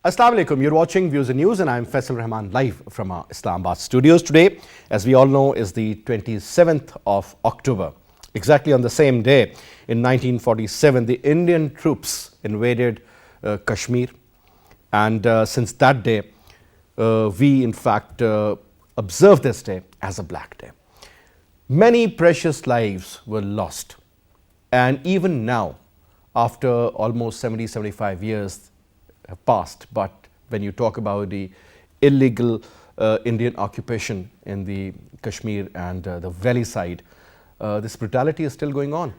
Assalamu alaikum. You're watching Views and News and I'm Faisal Rehman live from our Islamabad studios. Today, as we all know, is the 27th of October. Exactly on the same day in 1947, the Indian troops invaded Kashmir, and since that day, we in fact observe this day as a black day. Many precious lives were lost, and even now, after almost 70-75 years have passed, but when you talk about the illegal Indian occupation in the Kashmir and the valley side, this brutality is still going on.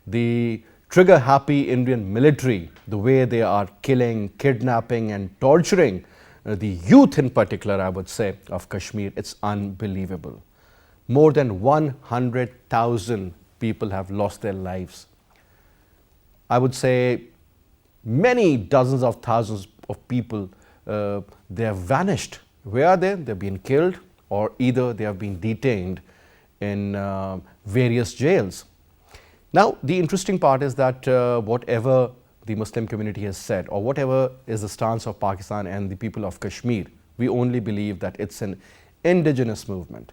The trigger-happy Indian military, the way they are killing, kidnapping and torturing the youth in particular, I would say, of Kashmir, it's unbelievable. More than 100,000 people have lost their lives. I would say many dozens of thousands of people, they have vanished. Where are they? They've been killed, or either they have been detained in various jails. Now, the interesting part is that whatever the Muslim community has said, or whatever is the stance of Pakistan and the people of Kashmir, we only believe that it's an indigenous movement.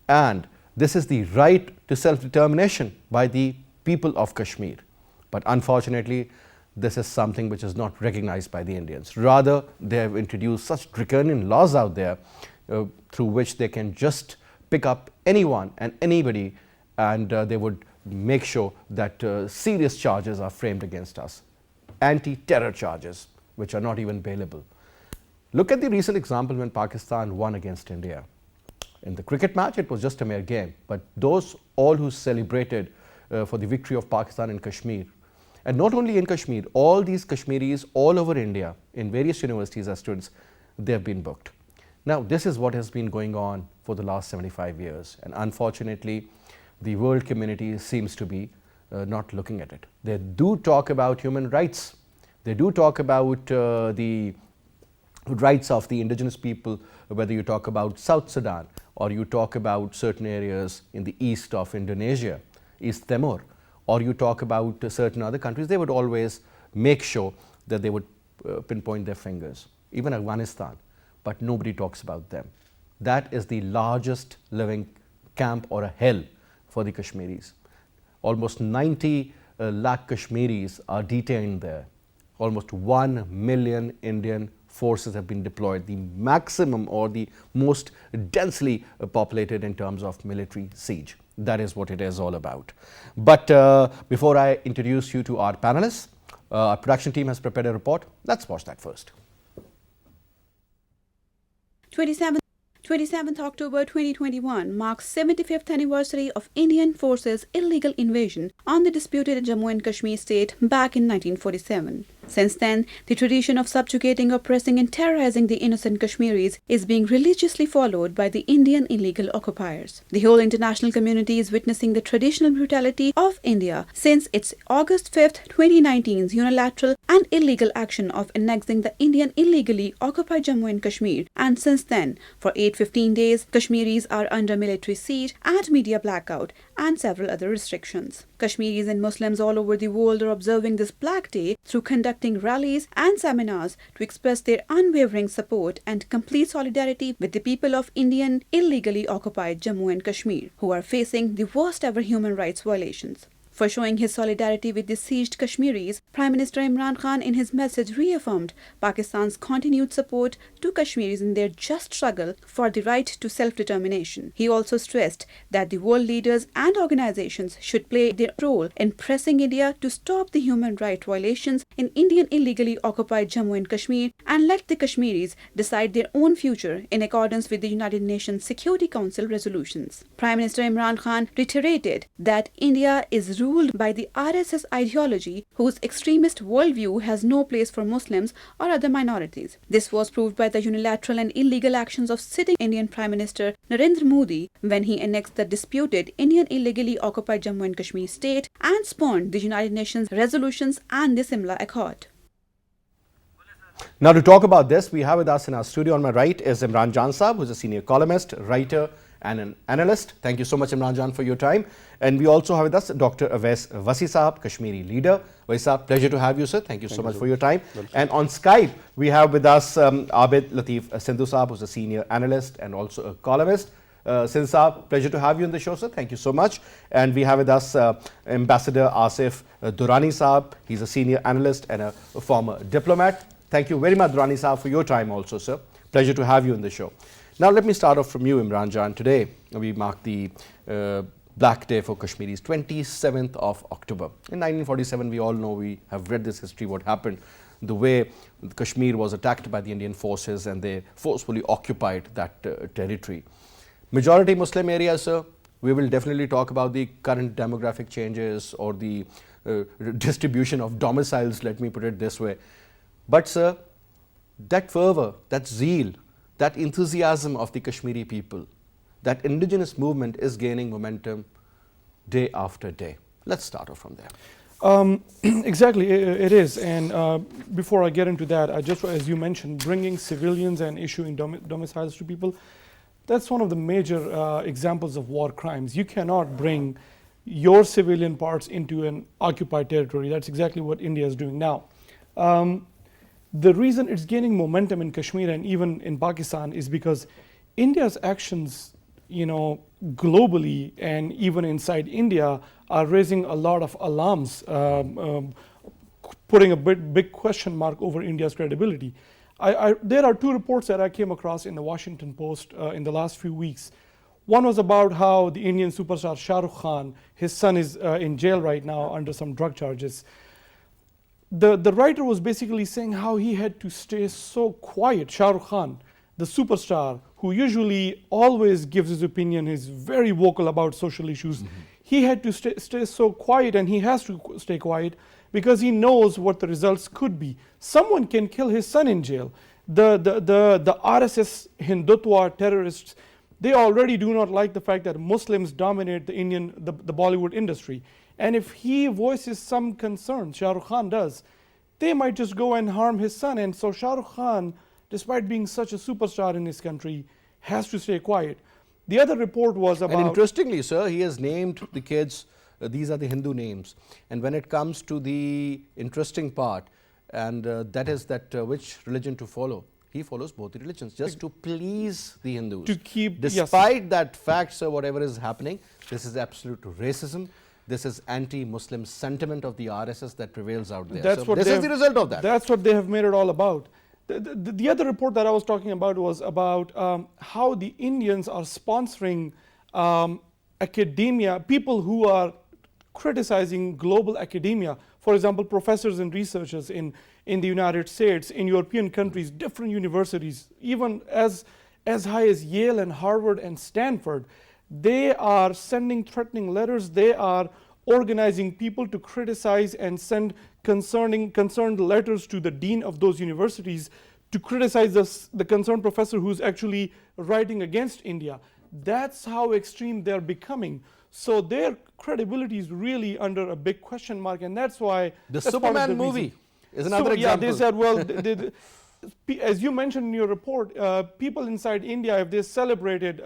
And this is the right to self-determination by the people of Kashmir. But unfortunately, this is something which is not recognized by the Indians. Rather, they have introduced such draconian laws out there through which they can just pick up anyone and anybody, and they would make sure that serious charges are framed against us. Anti-terror charges, which are not even bailable. Look at the recent example when Pakistan won against India. In the cricket match, it was just a mere game, but those all who celebrated for the victory of Pakistan in Kashmir, and not only in Kashmir, all these Kashmiris all over India, in various universities as students, they have been booked. Now, this is what has been going on for the last 75 years, and unfortunately, the world community seems to be not looking at it. They do talk about human rights. They do talk about the rights of the indigenous people, whether you talk about South Sudan or you talk about certain areas in the east of Indonesia, East Timor, or you talk about certain other countries. They would always make sure that they would pinpoint their fingers, even Afghanistan, but nobody talks about them. That is the largest living camp or a hell for the Kashmiris. Almost 90 lakh Kashmiris are detained there. Almost 1 million Indian forces have been deployed, the maximum or the most densely populated in terms of military siege. That is what it is all about. But before I introduce you to our panelists, our production team has prepared a report. Let's watch that first. 27th October 2021 marks 75th anniversary of Indian forces' illegal invasion on the disputed Jammu and Kashmir state back in 1947. Since then, the tradition of subjugating, oppressing and terrorizing the innocent Kashmiris is being religiously followed by the Indian illegal occupiers. The whole international community is witnessing the traditional brutality of India since its August 5th, 2019's unilateral and illegal action of annexing the Indian illegally occupied Jammu and Kashmir, and since then, for 8-15 days, Kashmiris are under military siege and media blackout and several other restrictions. Kashmiris and Muslims all over the world are observing this Black Day through conducting rallies and seminars to express their unwavering support and complete solidarity with the people of Indian illegally occupied Jammu and Kashmir, who are facing the worst ever human rights violations. For showing his solidarity with the sieged Kashmiris, Prime Minister IMRAN Khan in his message reaffirmed Pakistan's continued support to Kashmiris in their just struggle for the right to self-determination. He also stressed that the world leaders and organizations should play their role in pressing India to stop the human rights violations in Indian illegally occupied Jammu and Kashmir and let the Kashmiris decide their own future in accordance with the United Nations Security Council resolutions. Prime Minister IMRAN Khan reiterated that India is ruled by the RSS ideology, whose extremist worldview has no place for Muslims or other minorities. This was proved by the unilateral and illegal actions of sitting Indian Prime Minister Narendra Modi when he annexed the disputed Indian illegally occupied Jammu and Kashmir state and spurned the United Nations resolutions and the Simla Accord. Now, to talk about this, we have with us in our studio on my right is Imran Jan Saab, who is a senior columnist, writer and an analyst. Thank you so much, Imran Jan, for your time. And we also have with us Dr. AWAIS WASI Sahab, Kashmiri leader. WASI Sahab, pleasure to have you, sir. Thank you so much for your time. And on Skype, we have with us ABID LATIF SINDHU Sahab, who's a senior analyst and also a columnist. Sindhu Sahab, pleasure to have you on the show, sir. Thank you so much. And we have with us Ambassador ASIF Durrani Sahab. He's a senior analyst and a former diplomat. Thank you very much, Durrani Sahab, for your time also, sir. Pleasure to have you on the show. Now, let me start off from you, Imran Jan. Today, we mark the Black Day for Kashmiris, 27th of October. In 1947, we all know, we have read this history, what happened, the way Kashmir was attacked by the Indian forces and they forcefully occupied that territory. Majority Muslim area, sir. We will definitely talk about the current demographic changes or the distribution of domiciles, let me put it this way. But, sir, that fervor, that zeal, that enthusiasm of the Kashmiri people, that indigenous movement is gaining momentum day after day. Let's start off from there. Exactly, it is. And before I get into that, I just, as you mentioned, bringing civilians and issuing domiciles to people, that's one of the major examples of war crimes. You cannot bring your civilian parts into an occupied territory. That's exactly what India is doing now. The reason it's gaining momentum in Kashmir and even in Pakistan is because India's actions, globally and even inside India are raising a lot of alarms, putting a big question mark over India's credibility. There are two reports that I came across in the Washington Post in the last few weeks. One was about how the Indian superstar Shah Rukh Khan, his son is in jail right now under some drug charges. The writer was basically saying how he had to stay so quiet. Shah Rukh Khan, the superstar, who usually always gives his opinion, is very vocal about social issues. He had to stay so quiet, and he has to stay quiet because he knows what the results could be. Someone can kill his son in jail. The RSS Hindutva terrorists, they already do not like the fact that Muslims dominate the Bollywood industry. And if he voices some concern, Shah Rukh Khan does, they might just go and harm his son. And so Shah Rukh Khan, despite being such a superstar in his country, has to stay quiet. The other report was about... And interestingly, sir, he has named the kids, these are the Hindu names. And when it comes to the interesting part, and that is that which religion to follow, he follows both the religions just to please the Hindus. To keep... Despite that fact, sir, whatever is happening, this is absolute racism. This is anti-Muslim sentiment of the RSS that prevails out there. That's so this is the result of that. That's what they have made it all about. The other report that I was talking about was about how the Indians are sponsoring academia, people who are criticizing global academia. For example, professors and researchers in the United States, in European countries, different universities, even as high as Yale and Harvard and Stanford, they are sending threatening letters. They are organizing people to criticize and send concerned letters to the dean of those universities to criticize the concerned professor who's actually writing against India. That's how extreme they're becoming. So their credibility is really under a big question mark, and that's why... The Superman movie is another example. Yeah, they said, well, as you mentioned in your report, people inside India, if they celebrated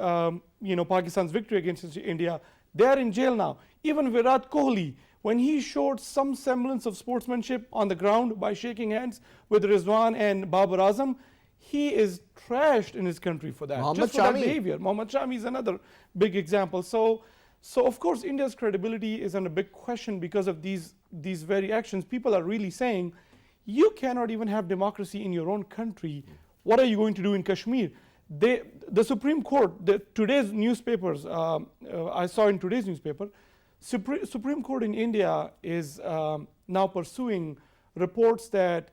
Pakistan's victory against India, they are in jail now. Even Virat Kohli, when he showed some semblance of sportsmanship on the ground by shaking hands with Rizwan and Babar Azam, he is trashed in his country for that. Mohammad just for Shami. that behavior. Mohammad Shami is another big example. So of course India's credibility is under big question because of these very actions. People are really saying, you cannot even have democracy in your own country. What are you going to do in Kashmir? The Supreme Court, today's newspapers, I saw in today's newspaper, Supreme Court in India is now pursuing reports that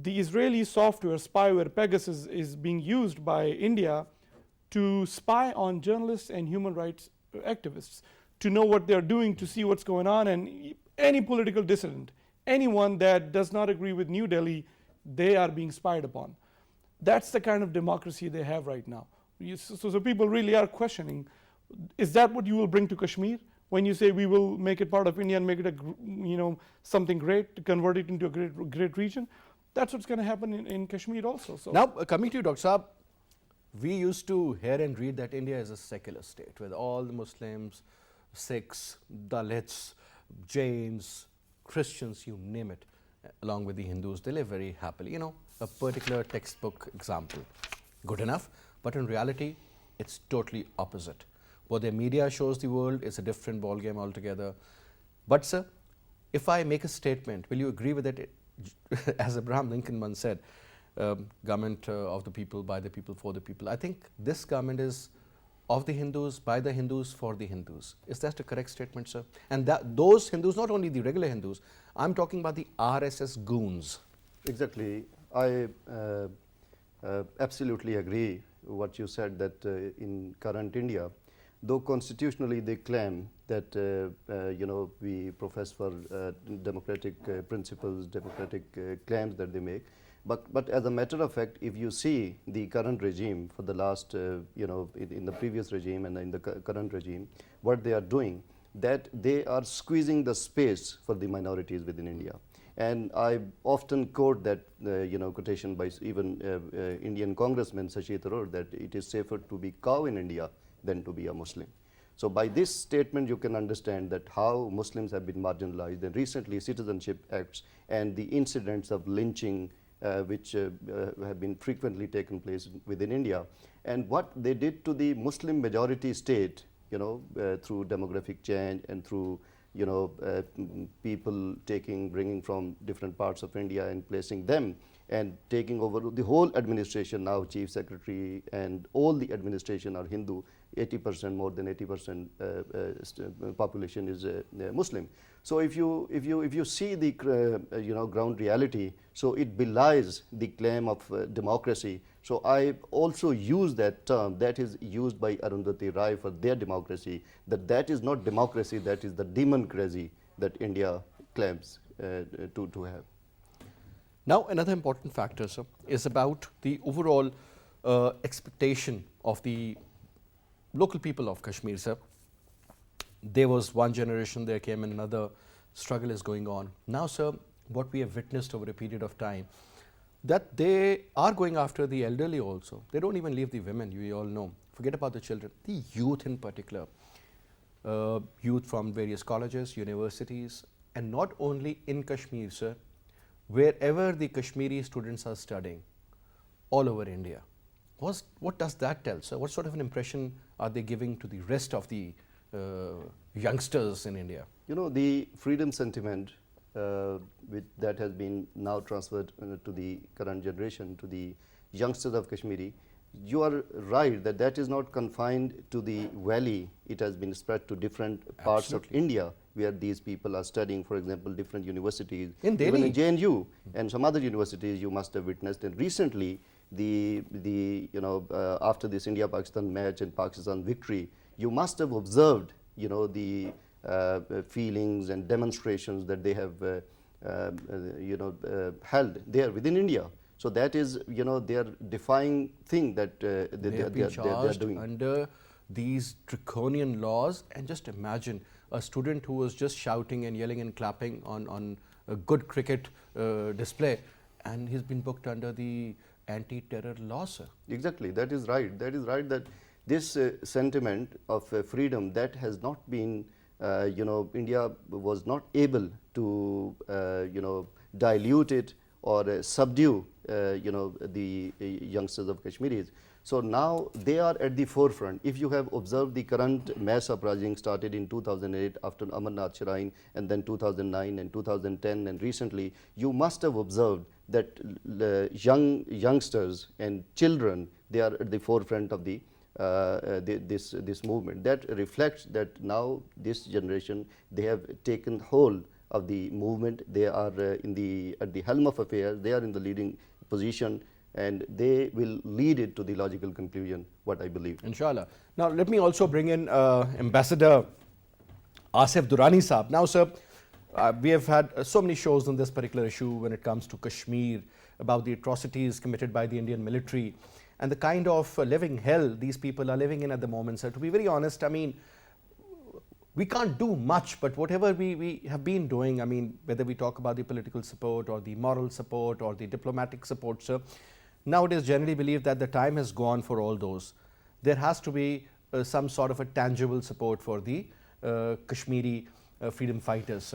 the Israeli software spyware Pegasus is being used by India to spy on journalists and human rights activists, to know what they're doing, to see what's going on, and any political dissident, anyone that does not agree with New Delhi, they are being spied upon. That's the kind of democracy they have right now. So people really are questioning, is that what you will bring to Kashmir? When you say we will make it part of India and make it something great, to convert it into a great region, that's what's going to happen in Kashmir also. So now coming to you, Dr. Saab, we used to hear and read that India is a secular state with all the Muslims, Sikhs, Dalits, Jains, Christians, you name it, along with the Hindus, they live very happily. You know, a particular textbook example, good enough, but in reality, it's totally opposite. What the media shows the world is a different ballgame altogether. But sir, if I make a statement, will you agree with it? As Abraham Lincoln once said, government of the people, by the people, for the people. I think this government is of the Hindus, by the Hindus, for the Hindus. Is that a correct statement, sir? And that those Hindus, not only the regular Hindus, I'm talking about the RSS goons. Exactly. I absolutely agree what you said, that in current India, though constitutionally they claim that we profess for democratic principles, democratic claims that they make, but as a matter of fact, if you see the current regime for the last in the previous regime and in the current regime, what they are doing, that they are squeezing the space for the minorities within India. And I often quote that quotation by even Indian Congressman Shashi Tharoor, that it is safer to be cow in India than to be a Muslim. So by this statement you can understand that how Muslims have been marginalized, and recently citizenship acts and the incidents of lynching which have been frequently taken place within India, and what they did to the Muslim majority state, through demographic change and through people bringing from different parts of India and placing them and taking over the whole administration. Now Chief Secretary and all the administration are Hindu. 80%, more than 80% population is Muslim. So if you see the ground reality, so it belies the claim of democracy. So I also use that term that is used by Arundhati Roy for their democracy, that is not democracy, that is the democracy that India claims to have. Now, another important factor, sir, is about the overall expectation of the local people of Kashmir, sir. There was one generation, there came another, struggle is going on. Now, sir, what we have witnessed over a period of time, that they are going after the elderly also. They don't even leave the women, you all know. Forget about the children, the youth in particular. Youth from various colleges, universities, and not only in Kashmir, sir, wherever the Kashmiri students are studying, all over India. What does that tell, sir? What sort of an impression are they giving to the rest of the youngsters in India? The freedom sentiment that has been now transferred to the current generation, to the youngsters of Kashmiri, you are right that is not confined to the valley. It has been spread to different parts of India where these people are studying, for example, different universities. In Delhi. Even in JNU and some other universities you must have witnessed. And recently, after this India-Pakistan match and Pakistan victory, you must have observed, the feelings and demonstrations that they have, held there within India. So that is, their defying thing that they are doing. Under these draconian laws, and just imagine a student who was just shouting and yelling and clapping on a good cricket display, and he's been booked under the anti-terror law, sir. Exactly, that is right. That is right, that this sentiment of freedom that has not been, India was not able to, dilute it or subdue, the youngsters of Kashmiris. So now they are at the forefront. If you have observed the current mass uprising started in 2008 after Amarnath Shrine, and then 2009 and 2010 and recently, you must have observed that youngsters and children, they are at the forefront of the this movement. That reflects that now this generation, they have taken hold of the movement. They are at the helm of affairs. They are in the leading position, and they will lead it to the logical conclusion, what I believe. Inshallah. Now, let me also bring in Ambassador Asif Durrani Saab. Now, sir, we have had so many shows on this particular issue when it comes to Kashmir, about the atrocities committed by the Indian military and the kind of living hell these people are living in at the moment, sir. To be very honest, I mean, we can't do much, but whatever we have been doing, I mean, whether we talk about the political support or the moral support or the diplomatic support, sir, now it is generally believed that the time has gone for all those. There has to be some sort of a tangible support for the Kashmiri freedom fighters.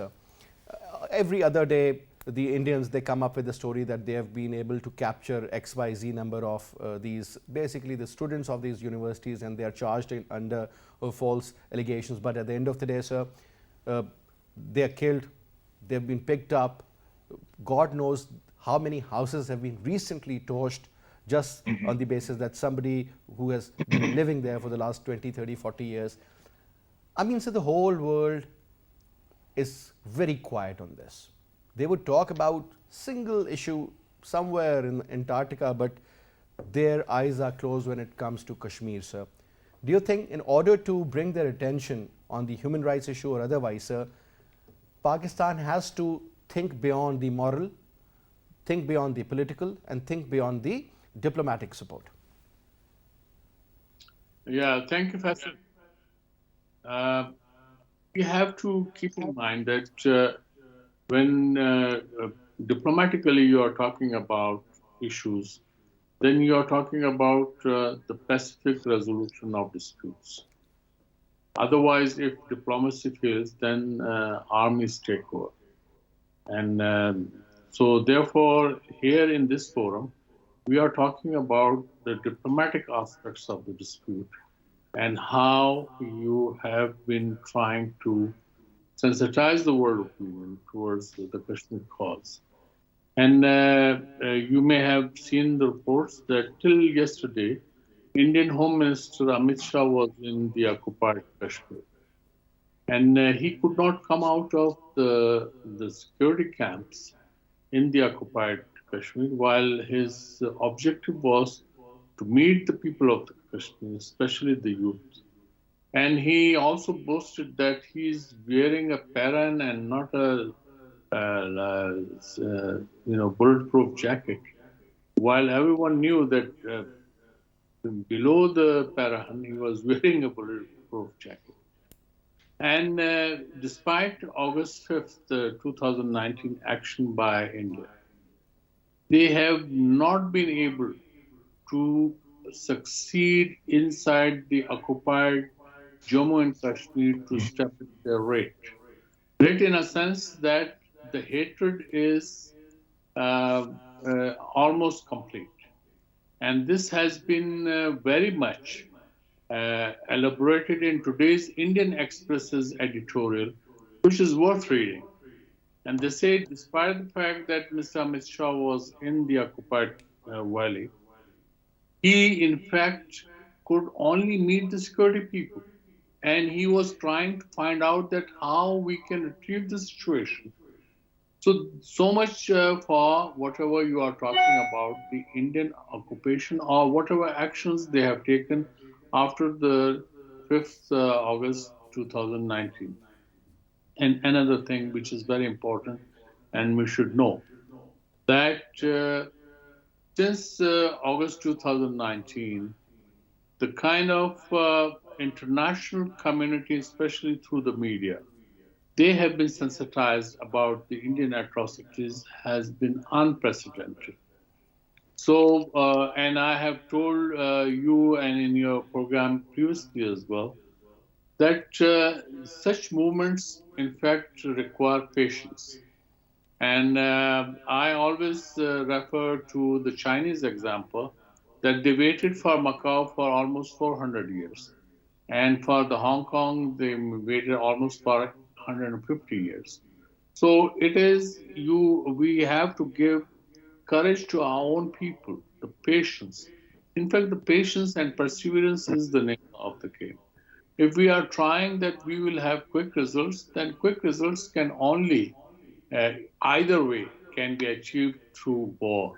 Every other day, the Indians, they come up with the story that they have been able to capture XYZ number of these, basically the students of these universities, and they are charged under false allegations. But at the end of the day, sir, they are killed, they have been picked up. God knows how many houses have been recently torched just on the basis that somebody who has been living there for the last 20, 30, 40 years. I mean, so the whole world is very quiet on this. They would talk about single issue somewhere in Antarctica, but their eyes are closed when it comes to Kashmir, sir. Do you think in order to bring their attention on the human rights issue or otherwise, sir, Pakistan has to think beyond the moral, think beyond the political, and think beyond the diplomatic support? Yeah, thank you, Faisal. We have to keep in mind that when diplomatically you are talking about issues, then you are talking about the pacific resolution of disputes. Otherwise, if diplomacy fails, then armies take over. And so therefore, here in this forum, we are talking about the diplomatic aspects of the dispute and how you have been trying to sensitize the world opinion towards the Kashmir cause. And you may have seen the reports that till yesterday, Indian Home Minister Amit Shah was in the occupied Kashmir. And he could not come out of the security camps in the occupied Kashmir, while his objective was to meet the people of the Kashmir, especially the youth. And he also boasted that he's wearing a paran and not a bulletproof jacket, while everyone knew that below the paran he was wearing a bulletproof jacket. And despite August 5th, 2019 action by India, they have not been able to succeed inside the occupied Jammu and Kashmir to step their rate. Rate in a sense that the hatred is almost complete. And this has been very much elaborated in today's Indian Express's editorial, which is worth reading. And they say, despite the fact that Mr. Amit Shah was in the occupied valley, he in fact could only meet the security people. And he was trying to find out that how we can retrieve the situation. So much for whatever you are talking about, the Indian occupation or whatever actions they have taken after the 5th August 2019. And another thing which is very important and we should know, that since August 2019, the kind of international community, especially through the media, they have been sensitized about the Indian atrocities has been unprecedented. So, and I have told you and in your program previously as well, that such movements, in fact, require patience. And I always refer to the Chinese example, that they waited for Macau for almost 400 years. And for the Hong Kong, they waited almost for 150 years. So it is we have to give courage to our own people, the patience. In fact, the patience and perseverance is the name of the game. If we are trying that we will have quick results, then quick results can only, either way, can be achieved through war.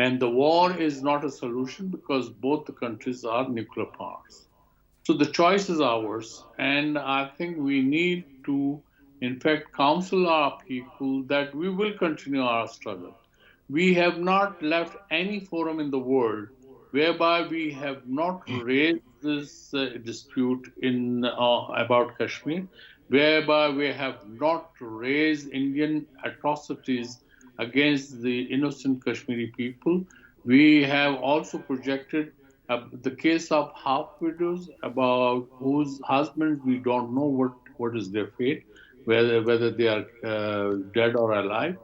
And the war is not a solution because both the countries are nuclear powers. So the choice is ours, and I think we need to, in fact, counsel our people that we will continue our struggle. We have not left any forum in the world whereby we have not raised this dispute about Kashmir, whereby we have not raised Indian atrocities against the innocent Kashmiri people, We have also projected the case of half widows about whose husbands we don't know what is their fate, whether they are dead or alive.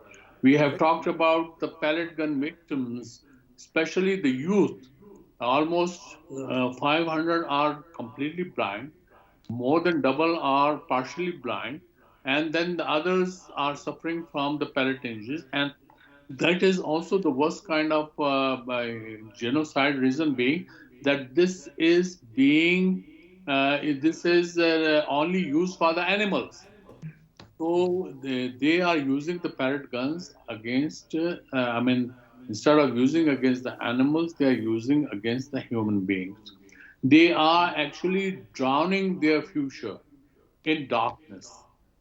We have Correct. talked about the pellet gun victims, especially the youth. Almost 500 are completely blind, more than double are partially blind, and then the others are suffering from the pellet injuries. And that is also the worst kind of genocide. Reason being that this is only used for the animals. So they are using the parrot guns against. I mean, instead of using against the animals, they are using against the human beings. They are actually drowning their future in darkness.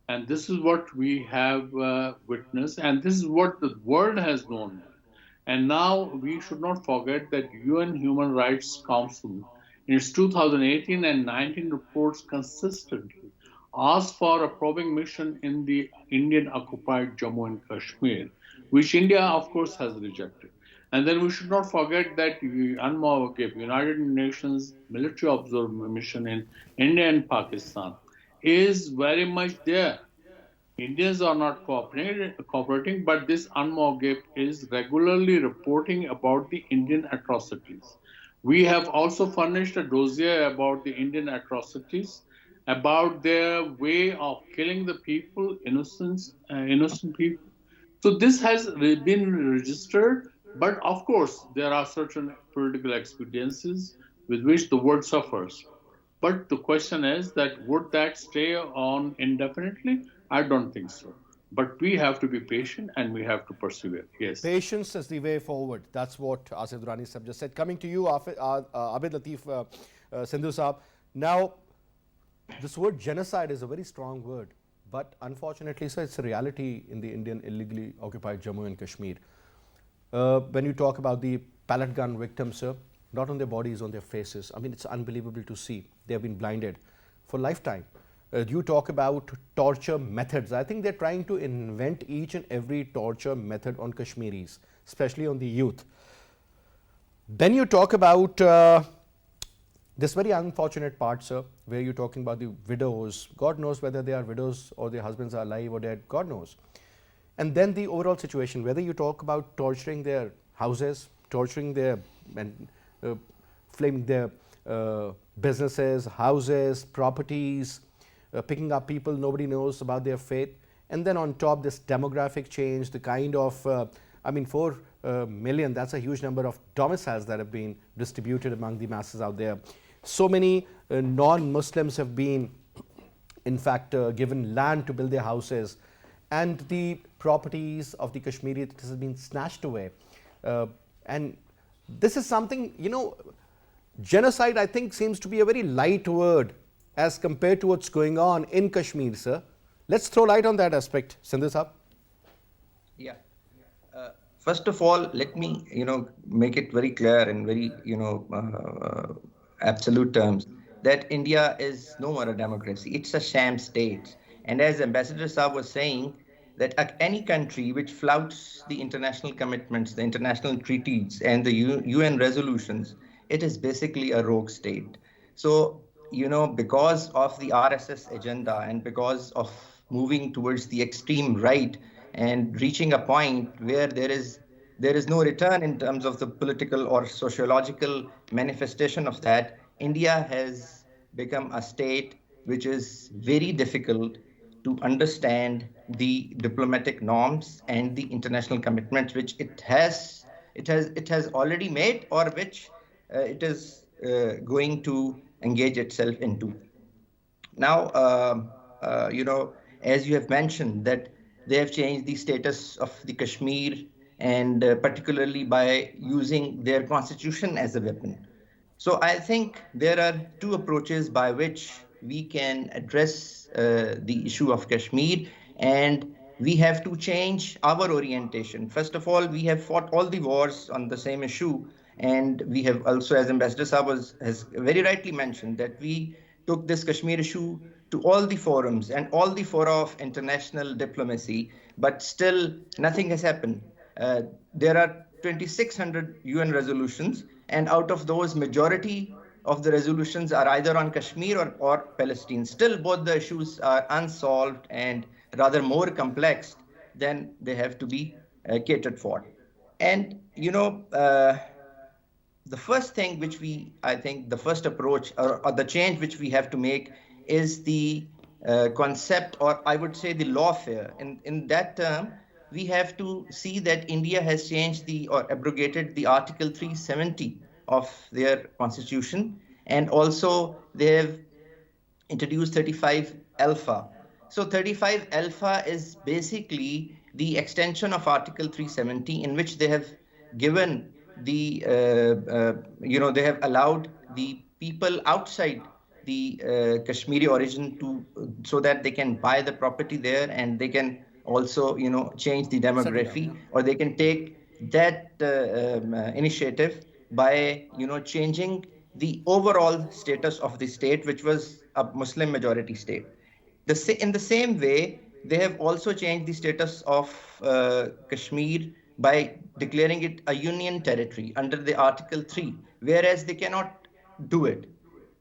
And this is what we have witnessed, and this is what the world has known. And now we should not forget that UN Human Rights Council, in its 2018 and 19 reports, consistently asked for a probing mission in the Indian occupied Jammu and Kashmir, which India, of course, has rejected. And then we should not forget that the UNMOGIP, United Nations Military Observer Mission in India and Pakistan, is very much there. Indians are not cooperating, but this UNMOGIP is regularly reporting about the Indian atrocities. We have also furnished a dossier about the Indian atrocities, about their way of killing the people, innocent people. So this has been registered, but of course there are certain political expediencies with which the world suffers. But the question is that would that stay on indefinitely? I don't think so. But we have to be patient and we have to persevere. Yes. Patience is the way forward. That's what Asif Durrani Sahab just said. Coming to you, Abid Latif Sindhu Sahab. Now, this word genocide is a very strong word, but unfortunately, sir, it's a reality in the Indian illegally occupied Jammu and Kashmir. When you talk about the pellet gun victims, sir, not on their bodies, on their faces. I mean, it's unbelievable to see. They have been blinded for lifetime. You talk about torture methods. I think they're trying to invent each and every torture method on Kashmiris, especially on the youth. Then you talk about this very unfortunate part, sir, where you're talking about the widows. God knows whether they are widows or their husbands are alive or dead. God knows. And then the overall situation, whether you talk about torturing their houses, torturing their and flaming their businesses, houses, properties, picking up people nobody knows about their faith, and then on top this demographic change, the kind of, I mean 4 million, that's a huge number of domiciles that have been distributed among the masses out there. So many non-Muslims have been in fact given land to build their houses, and the properties of the Kashmiri has been snatched away. And this is something, you know, genocide I think seems to be a very light word as compared to what's going on in Kashmir, sir. Let's throw light on that aspect, Sindhu Sahab. Yeah. First of all, let me, make it very clear in very, absolute terms that India is no more a democracy. It's a sham state. And as Ambassador Saab was saying, that any country which flouts the international commitments, the international treaties, and the UN resolutions, it is basically a rogue state. So, because of the RSS agenda and because of moving towards the extreme right and reaching a point where there is no return in terms of the political or sociological manifestation of that, India has become a state which is very difficult to understand the diplomatic norms and the international commitments which it has already made, or which it is going to engage itself into. Now, as you have mentioned, that they have changed the status of the Kashmir, and particularly by using their constitution as a weapon. So I think there are two approaches by which we can address the issue of Kashmir, and we have to change our orientation. First of all, we have fought all the wars on the same issue, and we have also, as Ambassador Saab has very rightly mentioned, that we took this Kashmir issue to all the forums and all the fora of international diplomacy, but still nothing has happened. There are 2,600 UN resolutions, and out of those, majority of the resolutions are either on Kashmir or Palestine. Still, both the issues are unsolved and rather more complex than they have to be catered for. And, the first thing which I think the first approach or the change which we have to make is the concept, or I would say the lawfare. In that term, we have to see that India has changed or abrogated the Article 370 of their constitution, and also they have introduced 35 alpha. So 35 alpha is basically the extension of Article 370, in which they have given they have allowed the people outside the Kashmiri origin so that they can buy the property there, and they can also, change the demography, or they can take that initiative by, changing the overall status of the state, which was a Muslim majority state. In the same way, they have also changed the status of Kashmir by declaring it a union territory under the Article 3, whereas they cannot do it.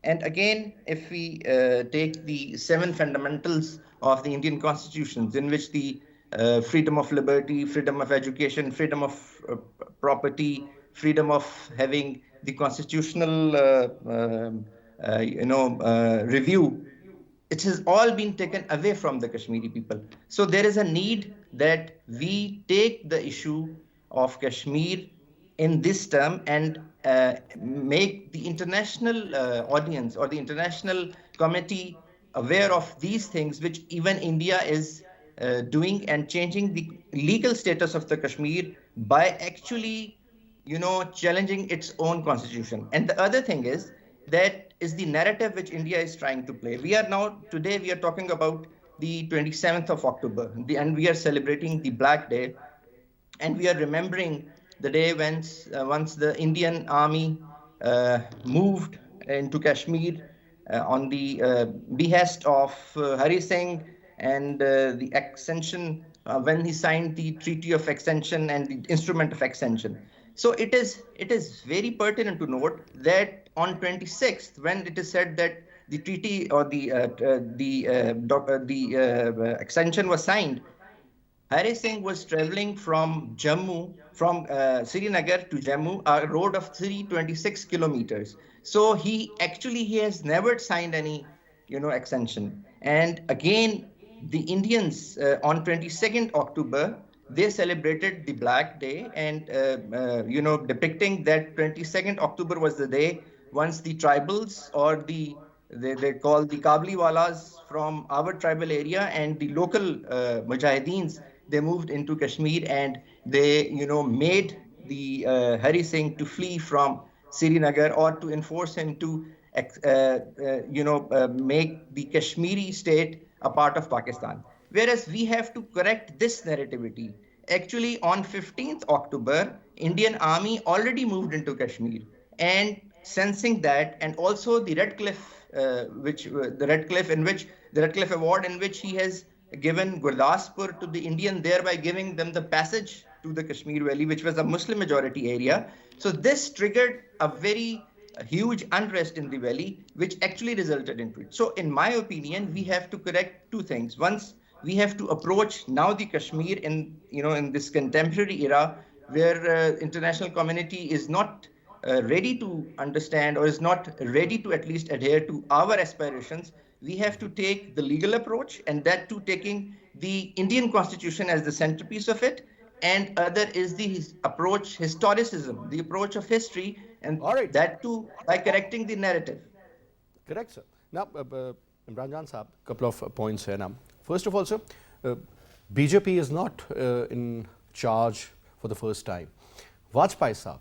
And again, if we take the 7 fundamentals of the Indian constitutions, in which the freedom of liberty, freedom of education, freedom of property, freedom of having the constitutional review, it has all been taken away from the Kashmiri people. So there is a need that we take the issue of Kashmir in this term and make the international audience or the international committee aware of these things, which even India is doing, and changing the legal status of the Kashmir by actually, challenging its own constitution. And the other thing is, that is the narrative which India is trying to play. Today we are talking about the 27th of October, and we are celebrating the Black Day, and we are remembering the day when once the Indian army moved into Kashmir on the behest of Hari Singh, and the extension, when he signed the Treaty of Extension and the Instrument of Extension. So it is very pertinent to note that on 26th, when it is said that the treaty or the extension was signed, Hari Singh was traveling from Srinagar to Jammu, a road of 326 kilometers. So he has never signed any, extension. And again, the Indians on 22nd October, they celebrated the Black Day, and depicting that 22nd October was the day once the tribals, or they call the Kabliwalas from our tribal area, and the local Mujahideens, they moved into Kashmir, and they made the Hari Singh to flee from Srinagar, or to enforce him to make the Kashmiri state a part of Pakistan. Whereas we have to correct this narrativity. Actually, on 15th October, Indian Army already moved into Kashmir, and sensing that, and also the Red Cliff, the Red Cliff Award, in which he has given Gurdaspur to the Indian, thereby giving them the passage to the Kashmir Valley, which was a Muslim majority area. So this triggered a very huge unrest in the valley, which actually resulted into it. So in my opinion, we have to correct two things. Once, we have to approach now the Kashmir in this contemporary era, where international community is not ready to understand, or is not ready to at least adhere to our aspirations. We have to take the legal approach, and that too taking the Indian constitution as the centerpiece of it, and other is the approach historicism, the approach of history, and that too by correcting the narrative. Correct, sir. Now, Imran Jan Saab, couple of points here now. First of all, sir, BJP is not in charge for the first time. Vajpayee Saab,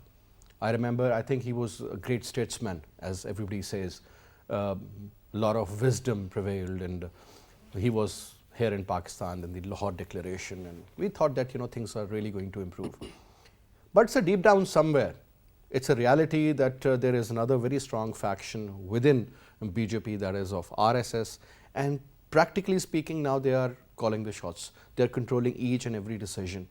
I remember, I think he was a great statesman, as everybody says. A lot of wisdom prevailed, and he was here in Pakistan in the Lahore Declaration, and we thought that things are really going to improve. But sir, deep down somewhere, it's a reality that there is another very strong faction within BJP, that is of RSS, and practically speaking now they are calling the shots. They are controlling each and every decision.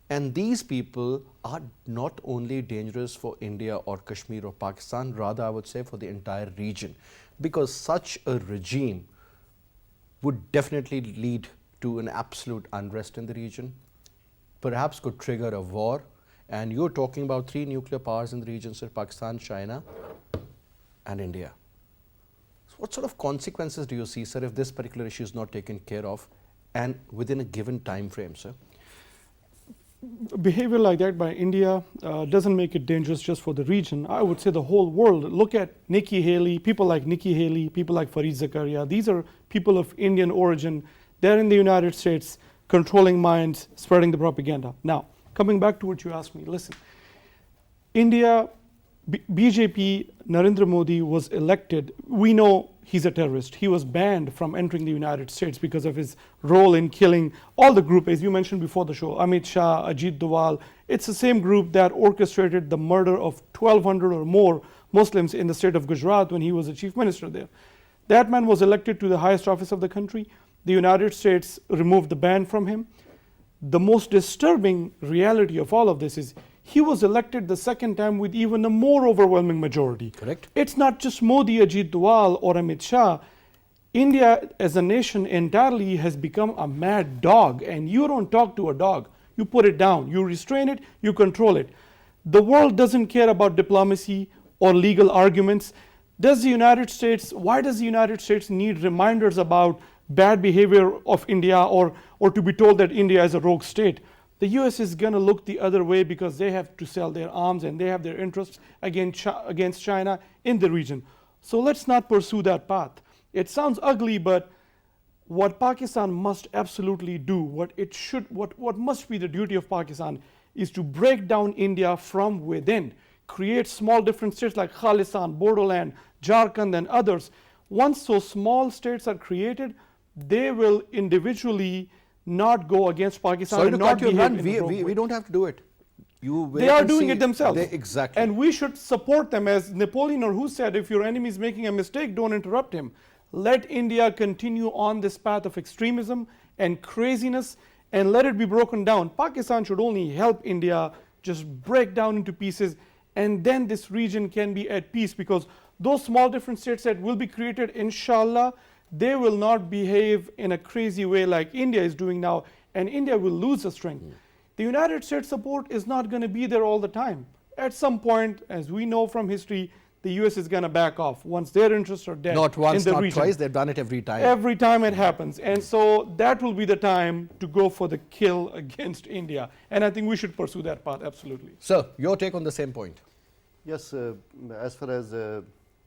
And these people are not only dangerous for India or Kashmir or Pakistan, rather I would say for the entire region, because such a regime would definitely lead to an absolute unrest in the region, perhaps could trigger a war. And you're talking about 3 nuclear powers in the region, sir: Pakistan, China and India. So what sort of consequences do you see, sir, if this particular issue is not taken care of and within a given time frame, sir? Behavior like that by India doesn't make it dangerous just for the region. I would say the whole world. Look at Nikki Haley, people like Nikki Haley, people like Fareed Zakaria. These are people of Indian origin. They're in the United States, controlling minds, spreading the propaganda. Now, coming back to what you asked me, listen, India, BJP, Narendra Modi was elected. We know he's a terrorist. He was banned from entering the United States because of his role in killing all the group, as you mentioned before the show, Amit Shah, Ajit Doval. It's the same group that orchestrated the murder of 1,200 or more Muslims in the state of Gujarat when he was the chief minister there. That man was elected to the highest office of the country. The United States removed the ban from him. The most disturbing reality of all of this is he was elected the second time with even a more overwhelming majority. Correct. It's not just Modi, Ajit Doval or Amit Shah. India as a nation entirely has become a mad dog, and you don't talk to a dog. You put it down, you restrain it, you control it. The world doesn't care about diplomacy or legal arguments. Why does the United States need reminders about bad behavior of India or to be told that India is a rogue state? The US is going to look the other way because they have to sell their arms and they have their interests against China in the region. So let's not pursue that path. It sounds ugly, but what Pakistan must absolutely do, what must be the duty of Pakistan is to break down India from within, create small different states like Khalistan, Borderland, Jharkhand and others. Once those small states are created, they will individually not go against Pakistan. Sorry and to not cut you, behave Imran. in a rogue We way. don't have to do it. You They are doing it themselves. Exactly. And we should support them, as Napoleon or who said, if your enemy is making a mistake, don't interrupt him. Let India continue on this path of extremism and craziness and let it be broken down. Pakistan should only help India just break down into pieces, and then this region can be at peace, because those small different states that will be created, inshallah, they will not behave in a crazy way like India is doing now, and India will lose the strength. The United States support is not going to be there all the time. At some point, as we know from history, the US is going to back off once their interests are dead. Not once, in the not region. twice, they've done it every time. Every time it happens. And so that will be the time to go for the kill against India. And I think we should pursue that path, absolutely. Sir, your take on the same point. Yes, as far as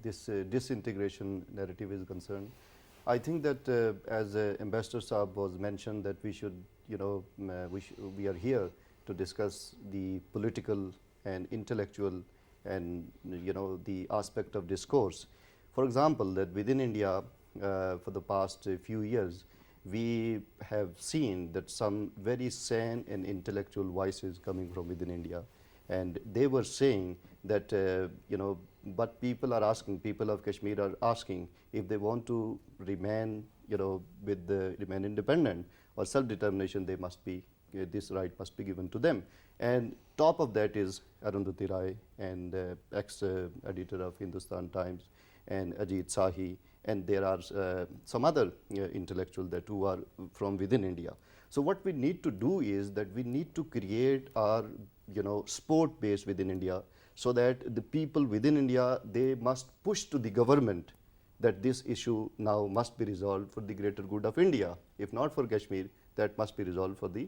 this disintegration narrative is concerned, I think that as Ambassador Saab was mentioned, that we should, we are here to discuss the political and intellectual and the aspect of discourse. For example, that within India for the past few years, we have seen that some very sane and intellectual voices coming from within India, and they were saying that but people are asking, people of Kashmir are asking if they want to remain remain independent or self-determination, they must be this right must be given to them. And top of that is Arundhati Roy and ex-editor of Hindustan Times and Ajit Sahi, and there are some other intellectuals that who are from within India. So what we need to do is that we need to create our sport base within India, so that the people within India, they must push to the government that this issue now must be resolved for the greater good of India. If not for Kashmir, that must be resolved for the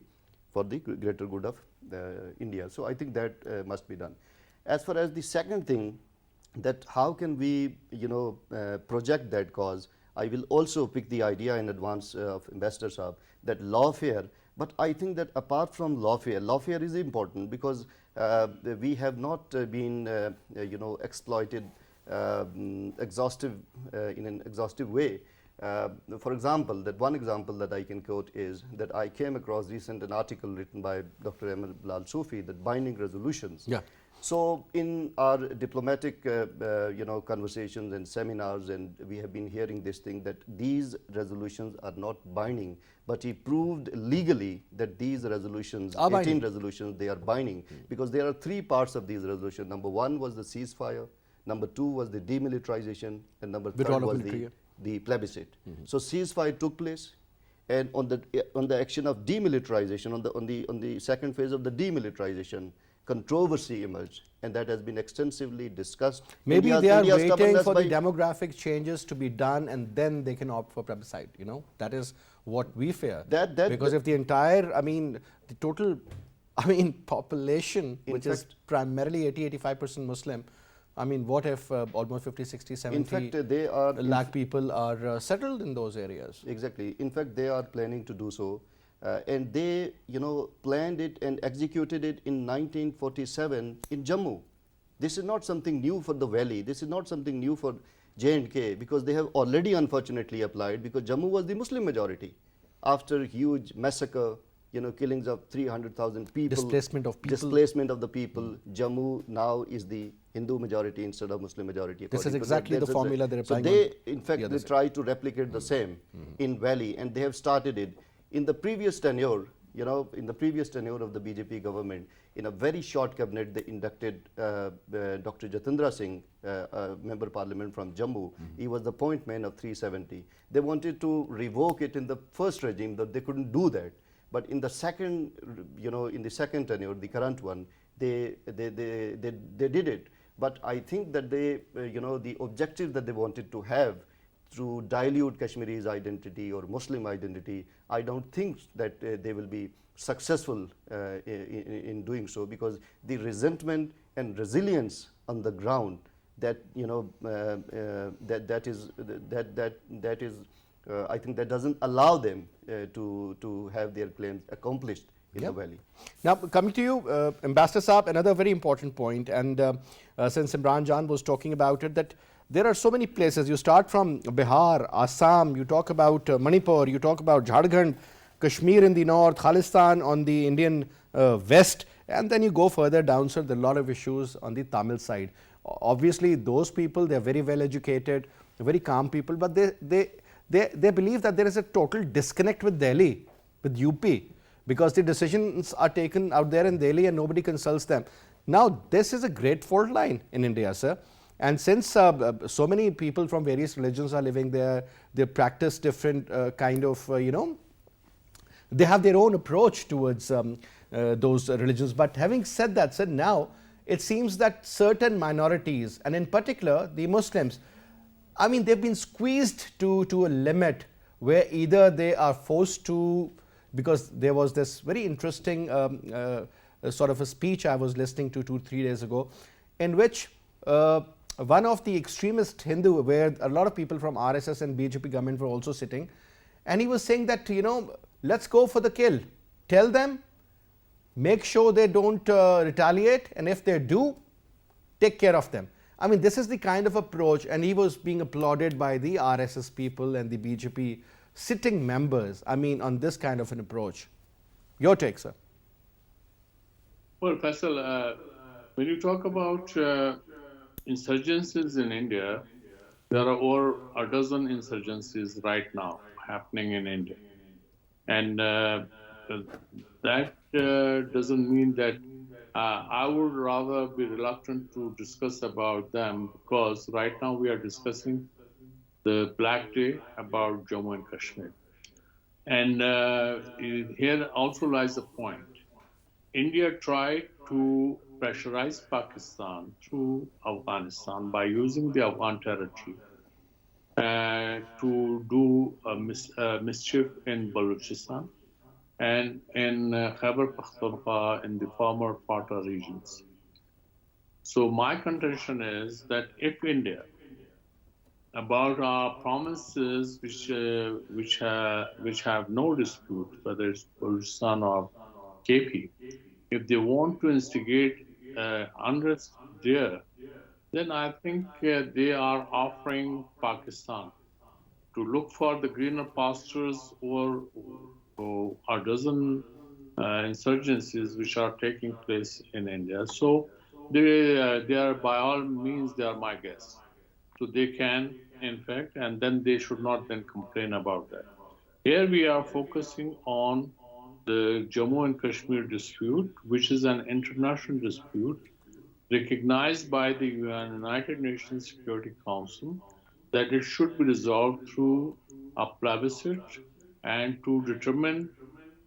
greater good of India. So I think that must be done. As far as the second thing, that how can we project that cause, I will also pick the idea in advance of Ambassador Saab, that lawfare. But I think that apart from lawfare is important, because we have not been exploited in an exhaustive way. For example, one example that I can quote is that I came across recent an article written by Dr. Ahmed Bilal Sufi, that binding resolutions. Yeah. So in our diplomatic, conversations and seminars, and we have been hearing this thing that these resolutions are not binding, but he proved legally that these resolutions, Are 18 binding. resolutions, they are binding, because there are three parts of these resolutions. Number one was the ceasefire, number two was the demilitarization, and number Withdrawal third of was military, yeah. the plebiscite. So ceasefire took place, and on the action of demilitarization, on the second phase of the demilitarization, controversy emerged, and that has been extensively discussed. Maybe India's- they are India's waiting stubbornness for the by- demographic changes to be done, and then they can opt for plebiscite. You know, that is what we fear. Because if the entire, the total, population, In which is fact- primarily 80-85% Muslim, what if almost 50, 60, 70 In fact, they are lakh people are settled in those areas? Exactly. In fact, they are planning to do so, and they, planned it and executed it in 1947 in Jammu. This is not something new for the valley. This is not something new for J&K, because they have already unfortunately applied, because Jammu was the Muslim majority. After huge massacre, killings of 300,000 people, Displacement of people. displacement of the people, Jammu now is the Hindu majority instead of Muslim majority. This is according to exactly that. the formula they're So applying they, on in fact, the other they side. try to replicate the same in Valley, and they have started it. In the previous tenure, in the previous tenure of the BJP government, in a very short cabinet, they inducted Dr. Jatendra Singh, member of parliament from Jammu. He was the point man of 370. They wanted to revoke it in the first regime, but they couldn't do that. But in the second, in the second tenure, the current one, they did it. But I think that they, the objective that they wanted to have through dilute Kashmiri's identity or Muslim identity, I don't think that they will be successful in doing so, because the resentment and resilience on the ground that that is I think that doesn't allow them to have their claims accomplished in the valley. Now, coming to you, Ambassador Saab, another very important point, and since Imran Jan was talking about it, that there are so many places. You start from Bihar, Assam, you talk about Manipur, you talk about Jharkhand, Kashmir in the north, Khalistan on the Indian west, and then you go further down, so there are a lot of issues on the Tamil side. Obviously, those people, they're very well educated, very calm people, but they believe that there is a total disconnect with Delhi, with UP, because the decisions are taken out there in Delhi and nobody consults them. Now, this is a great fault line in India, sir. And since so many people from various religions are living there, they practice different kind of, they have their own approach towards those religions. But having said that, sir, now it seems that certain minorities, and in particular the Muslims, they've been squeezed to a limit where either they are forced to, because there was this very interesting sort of a speech I was listening to 2-3 days ago, in which one of the extremist Hindu, where a lot of people from RSS and BJP government were also sitting, and he was saying that, let's go for the kill. Tell them, make sure they don't retaliate, and if they do, take care of them. This is the kind of approach, and he was being applauded by the RSS people and the BJP sitting members, on this kind of an approach. Your take, sir. Well, Faisal, when you talk about insurgencies in India, there are over a dozen insurgencies right now happening in India. And that doesn't mean that I would rather be reluctant to discuss about them, because right now we are discussing the Black Day about Jammu and Kashmir. And here also lies the point. India tried to pressurize Pakistan through Afghanistan by using the Afghan territory to do mischief in Balochistan and in Khyber Pakhtunkhwa in the former FATA regions. So my contention is that if India, about our promises which have no dispute, whether it's Balochistan or KP, if they want to instigate unrest there, then I think they are offering Pakistan to look for the greener pastures or a dozen insurgencies which are taking place in India. So they are by all means, they are my guests. So they can, in fact, and then they should not then complain about that. Here we are focusing on the Jammu and Kashmir dispute, which is an international dispute recognized by the United Nations Security Council that it should be resolved through a plebiscite and to determine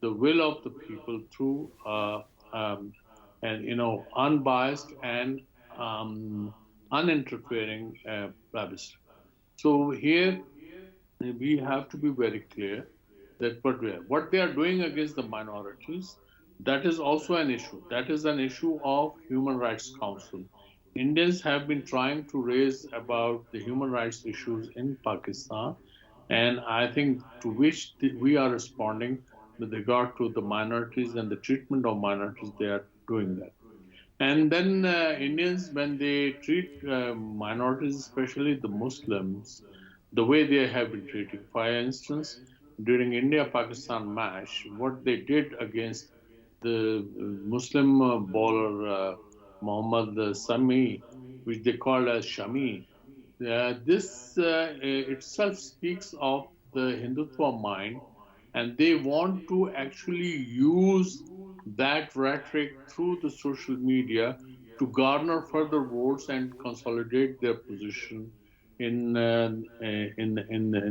the will of the people through and unbiased and uninterfering plebiscite. So here we have to be very clear that what they are doing against the minorities, that is also an issue. That is an issue of Human Rights Council. Indians have been trying to raise about the human rights issues in Pakistan, and I think to which we are responding with regard to the minorities and the treatment of minorities, they are doing that. And then Indians, when they treat minorities, especially the Muslims, the way they have been treating. For instance, during India-Pakistan match, what they did against the Muslim bowler Muhammad Sami, which they called as Shami, this itself speaks of the Hindutva mind, and they want to actually use that rhetoric through the social media to garner further votes and consolidate their position in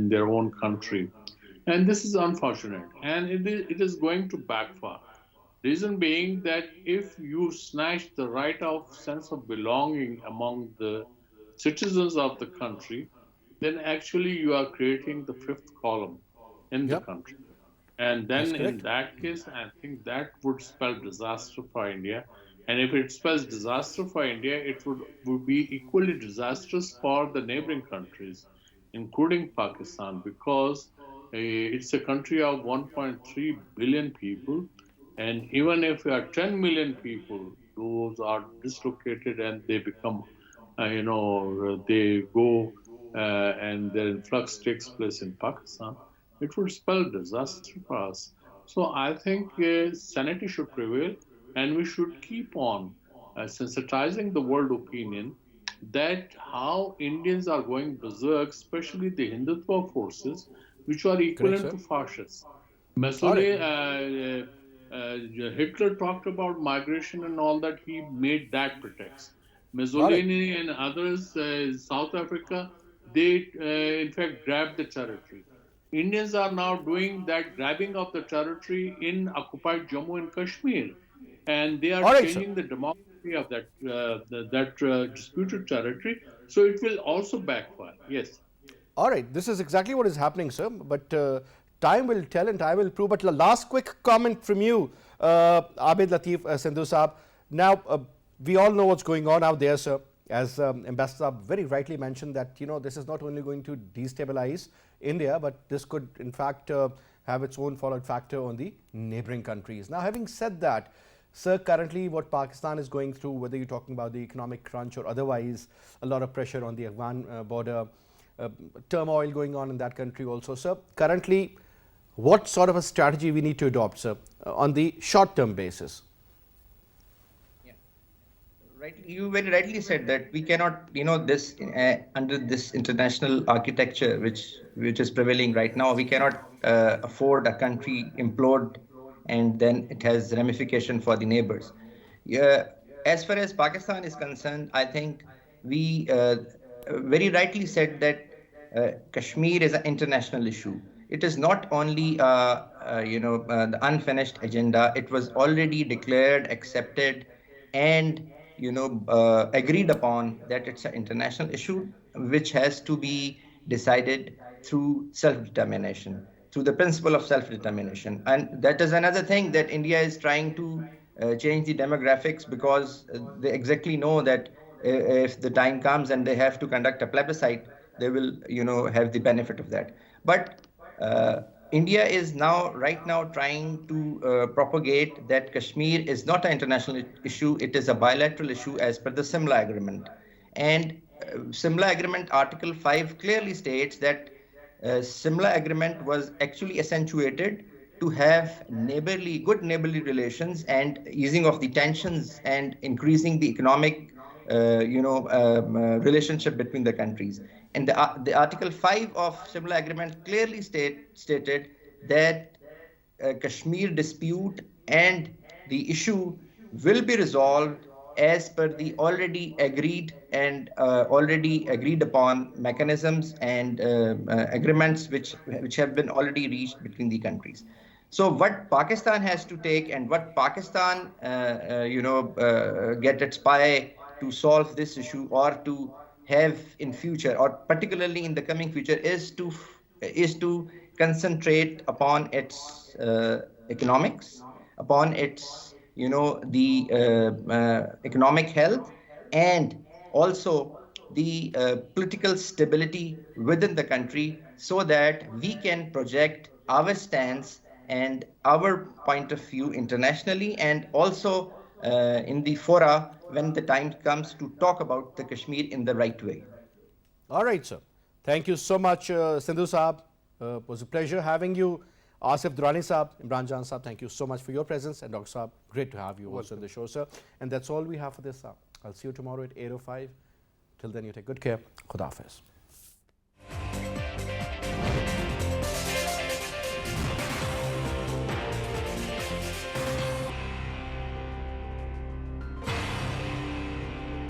their own country. And this is unfortunate, and it is going to backfire. Reason being that if you snatch the right of sense of belonging among the citizens of the country, then actually you are creating the fifth column in the country. And then in that case, I think that would spell disaster for India. And if it spells disaster for India, it would be equally disastrous for the neighboring countries, including Pakistan, because it's a country of 1.3 billion people. And even if there are 10 million people, those are dislocated and they become, they go and their influx takes place in Pakistan, it would spell disaster for us. So I think sanity should prevail, and we should keep on sensitizing the world opinion that how Indians are going berserk, especially the Hindutva forces, which are equivalent to fascists. Mussolini, Hitler talked about migration and all that. He made that pretext. Mussolini and others, South Africa, they in fact grabbed the territory. Indians are now doing that grabbing of the territory in occupied Jammu and Kashmir, and they are changing the demography of that disputed territory. So it will also backfire. Yes. All right, this is exactly what is happening, sir. But time will tell and time will prove. But last quick comment from you, Abid, Latif, Sindhu Saab. Now, we all know what's going on out there, sir. As Ambassador very rightly mentioned that, this is not only going to destabilize India, but this could in fact have its own fallout factor on the neighboring countries. Now, having said that, sir, currently what Pakistan is going through, whether you're talking about the economic crunch or otherwise, a lot of pressure on the Afghan border, turmoil going on in that country also. Sir, currently, what sort of a strategy we need to adopt, sir, on the short-term basis? You very rightly said that we cannot, this under this international architecture which is prevailing right now, we cannot afford a country implode and then it has ramification for the neighbors. As far as Pakistan is concerned, I think we very rightly said that Kashmir is an international issue. It is not only the unfinished agenda. It was already declared, accepted, and agreed upon that it's an international issue which has to be decided through self-determination, through the principle of self-determination. And that is another thing that India is trying to change the demographics, because they exactly know that if the time comes and they have to conduct a plebiscite, they will, have the benefit of that. But India is right now trying to propagate that Kashmir is not an international issue, it is a bilateral issue as per the Simla Agreement. And Simla Agreement Article 5 clearly states that Simla Agreement was actually accentuated to have good neighborly relations and easing of the tensions and increasing the economic relationship between the countries. And the Article 5 of similar agreement clearly stated that Kashmir dispute and the issue will be resolved as per the already agreed upon mechanisms and agreements which have been already reached between the countries. So what Pakistan has to take and what Pakistan get its pie to solve this issue or to have in future, or particularly in the coming future, is to concentrate upon its economics, upon its economic health, and also the political stability within the country, so that we can project our stance and our point of view internationally, and also in the fora when the time comes to talk about the Kashmir in the right way. All right, sir. Thank you so much, Sindhu Saab. It was a pleasure having you. Asif, Durrani Saab, Imran Jan Saab, thank you so much for your presence. And Dr. Saab, great to have you also on the show, sir. And that's all we have for this. I'll see you tomorrow at 8:05. Till then, you take good care. Khuda Hafiz.